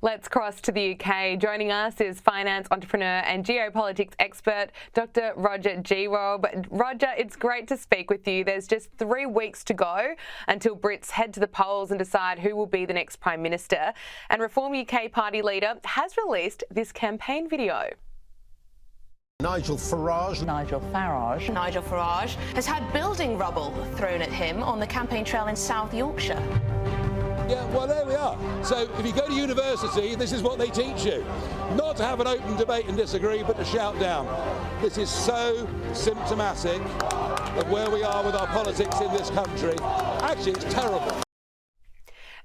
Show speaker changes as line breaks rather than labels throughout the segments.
Let's cross to the UK. Joining us is finance entrepreneur and geopolitics expert, Dr. Roger Girob. Roger, it's great to speak with you. There's just 3 weeks to go until Brits head to the polls and decide who will be the next Prime Minister. And Reform UK party leader has released this campaign video.
Nigel Farage
has had building rubble thrown at him on the campaign trail in South Yorkshire.
Yeah, well, there we are. So if you go to university, this is what they teach you. Not to have an open debate and disagree, but to shout down. This is so symptomatic of where we are with our politics in this country. Actually, it's terrible.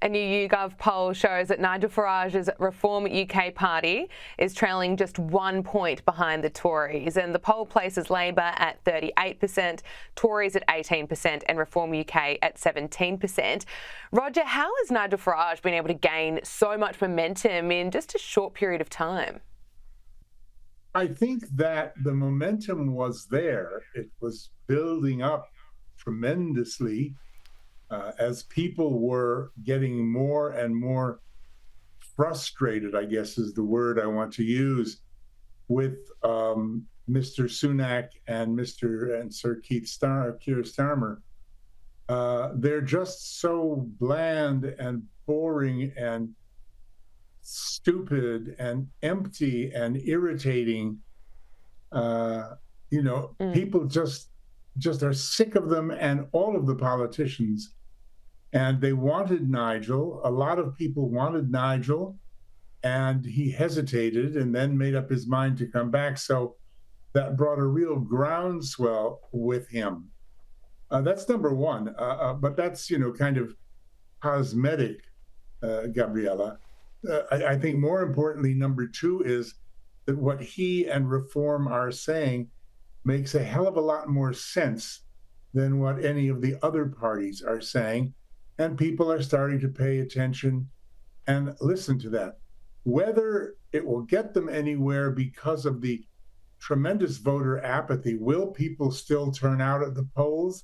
A new YouGov poll shows that Nigel Farage's Reform UK party is trailing just 1 point behind the Tories, and the poll places Labor at 38%, Tories at 18% and Reform UK at 17%. Roger, how has Nigel Farage been able to gain so much momentum in just a short period of time?
I think that the momentum was there. It was building up tremendously. As people were getting more and more frustrated, I guess is the word I want to use, with Mr. Sunak and Sir Keir Starmer. They're just so bland and boring and stupid and empty and irritating. People just are sick of them and all of the politicians. And they wanted Nigel. A lot of people wanted Nigel, and he hesitated and then made up his mind to come back. So that brought a real groundswell with him. That's number one. But that's, kind of cosmetic, Gabriella. I think more importantly, number two is that what he and Reform are saying makes a hell of a lot more sense than what any of the other parties are saying. And people are starting to pay attention and listen to that. Whether it will get them anywhere because of the tremendous voter apathy, will people still turn out at the polls?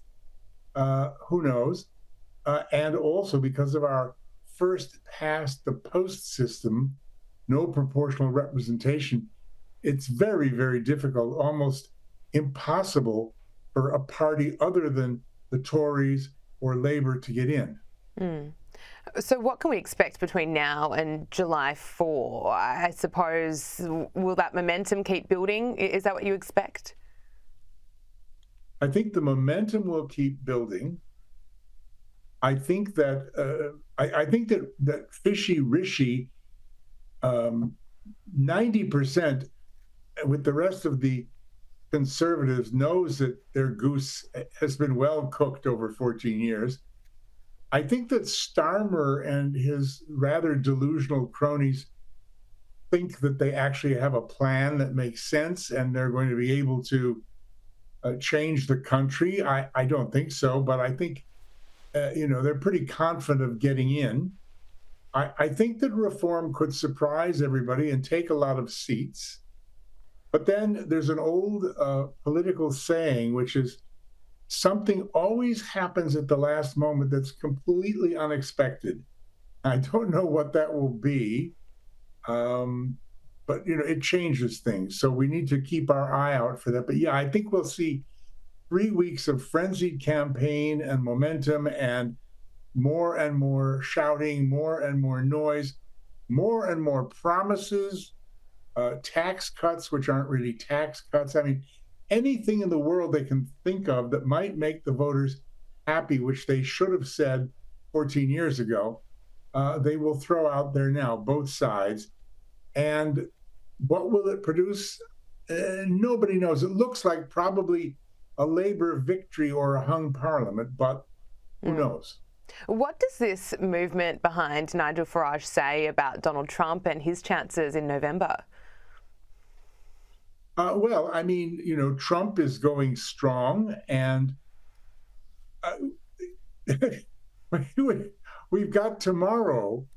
Who knows? And also because of our first past the post system, no proportional representation, it's very, very difficult, almost impossible for a party other than the Tories or Labour to get in.
So what can we expect between now and July 4? I suppose, will that momentum keep building? Is that what you expect?
I think the momentum will keep building. I think that that Fishy Rishi, 90% with the rest of the Conservatives knows that their goose has been well cooked over 14 years. I think that Starmer and his rather delusional cronies think that they actually have a plan that makes sense and they're going to be able to change the country. I don't think so, but I think, they're pretty confident of getting in. I think that Reform could surprise everybody and take a lot of seats. But then there's an old political saying, which is something always happens at the last moment that's completely unexpected. I don't know what that will be, but it changes things. So we need to keep our eye out for that. But yeah, I think we'll see 3 weeks of frenzied campaign and momentum and more shouting, more and more noise, more and more promises, tax cuts, which aren't really tax cuts. I mean, anything in the world they can think of that might make the voters happy, which they should have said 14 years ago, they will throw out there now, both sides. And what will it produce? Nobody knows. It looks like probably a Labour victory or a hung parliament, but who knows?
What does this movement behind Nigel Farage say about Donald Trump and his chances in November?
Well, I mean, Trump is going strong, and we've got tomorrow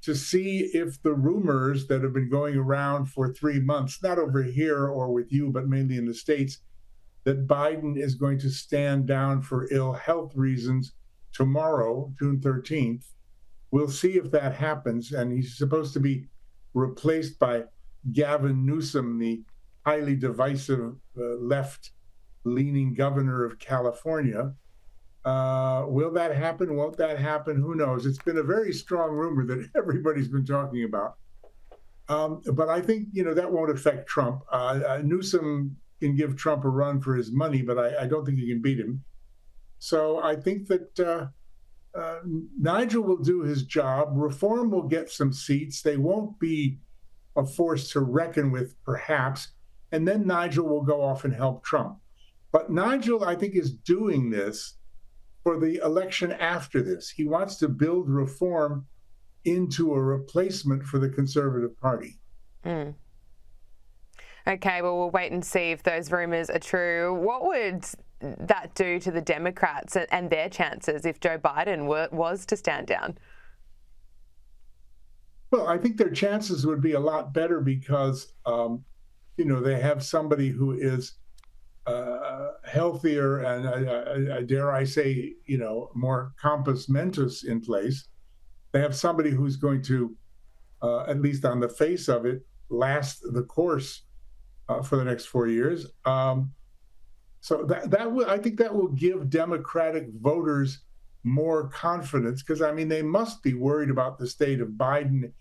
to see if the rumors that have been going around for 3 months, not over here or with you, but mainly in the States, that Biden is going to stand down for ill health reasons tomorrow, June 13th, we'll see if that happens. And he's supposed to be replaced by Gavin Newsom, the highly divisive left-leaning governor of California. Will that happen? Won't that happen? Who knows? It's been a very strong rumor that everybody's been talking about. But I think, that won't affect Trump. Newsom can give Trump a run for his money, but I don't think he can beat him. So I think that Nigel will do his job. Reform will get some seats. They won't be a force to reckon with, perhaps. And then Nigel will go off and help Trump. But Nigel, I think, is doing this for the election after this. He wants to build reform into a replacement for the Conservative Party.
Mm. Okay, well, we'll wait and see if those rumours are true. What would that do to the Democrats and their chances if Joe Biden was to stand down?
Well, I think their chances would be a lot better because, they have somebody who is healthier and, dare I say, more compos mentis in place. They have somebody who's going to, at least on the face of it, last the course for the next 4 years. So I think that will give Democratic voters more confidence, because they must be worried about the state of Biden.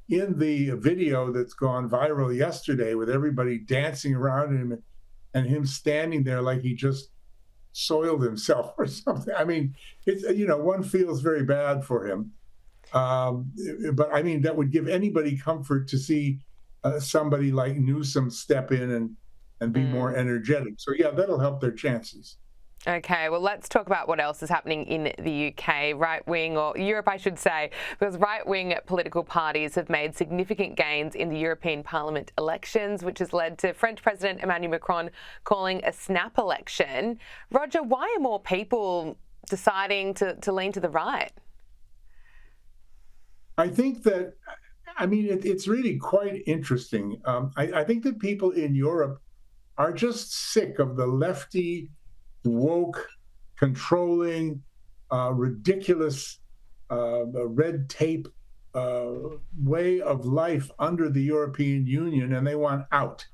In the video that's gone viral yesterday with everybody dancing around him and him standing there like he just soiled himself or something. It's, one feels very bad for him. But that would give anybody comfort to see somebody like Newsom step in and be more energetic. So yeah, that'll help their chances.
Okay, well, let's talk about what else is happening in the UK. Right-wing, or Europe, I should say, because right-wing political parties have made significant gains in the European Parliament elections, which has led to French President Emmanuel Macron calling a snap election. Roger, why are more people deciding to lean to the right?
I think that, it's really quite interesting. I think that people in Europe are just sick of the lefty, woke, controlling, ridiculous, red tape way of life under the European Union, and they want out.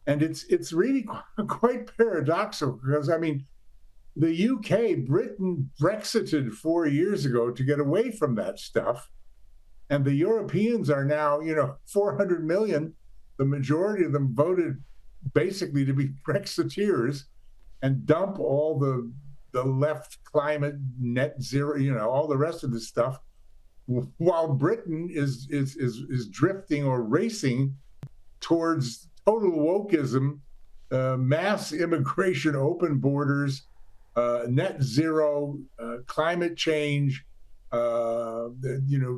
And it's really quite paradoxical because, the UK, Britain Brexited 4 years ago to get away from that stuff. And the Europeans are now, 400 million. The majority of them voted basically to be Brexiteers and dump all the left climate, net zero, all the rest of this stuff, while Britain is drifting or racing towards total wokeism, mass immigration, open borders, net zero, climate change,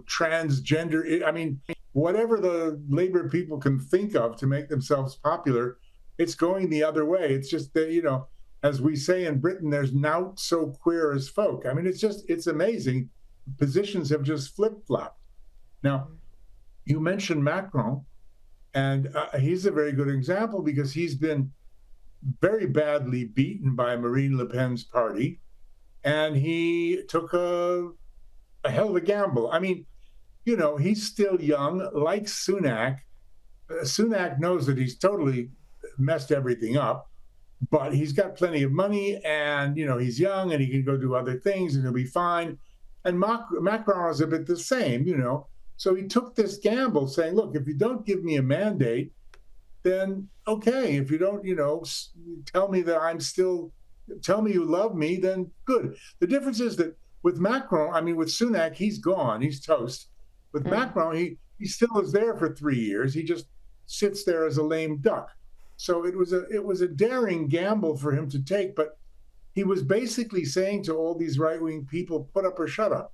transgender. Whatever the Labour people can think of to make themselves popular, it's going the other way. It's just that, as we say in Britain, there's naught so queer as folk. It's amazing. Positions have just flip-flopped. Now, you mentioned Macron, and he's a very good example because he's been very badly beaten by Marine Le Pen's party, and he took a hell of a gamble. He's still young, like Sunak. Sunak knows that he's totally messed everything up, but he's got plenty of money, and he's young and he can go do other things and he'll be fine. And Macron is a bit the same, So he took this gamble saying, look, if you don't give me a mandate, then okay. If you don't, tell me you love me, then good. The difference is that with Macron, with Sunak, he's gone, he's toast. With Macron, he still is there for 3 years. He just sits there as a lame duck. So it was a daring gamble for him to take, but he was basically saying to all these right-wing people, put up or shut up.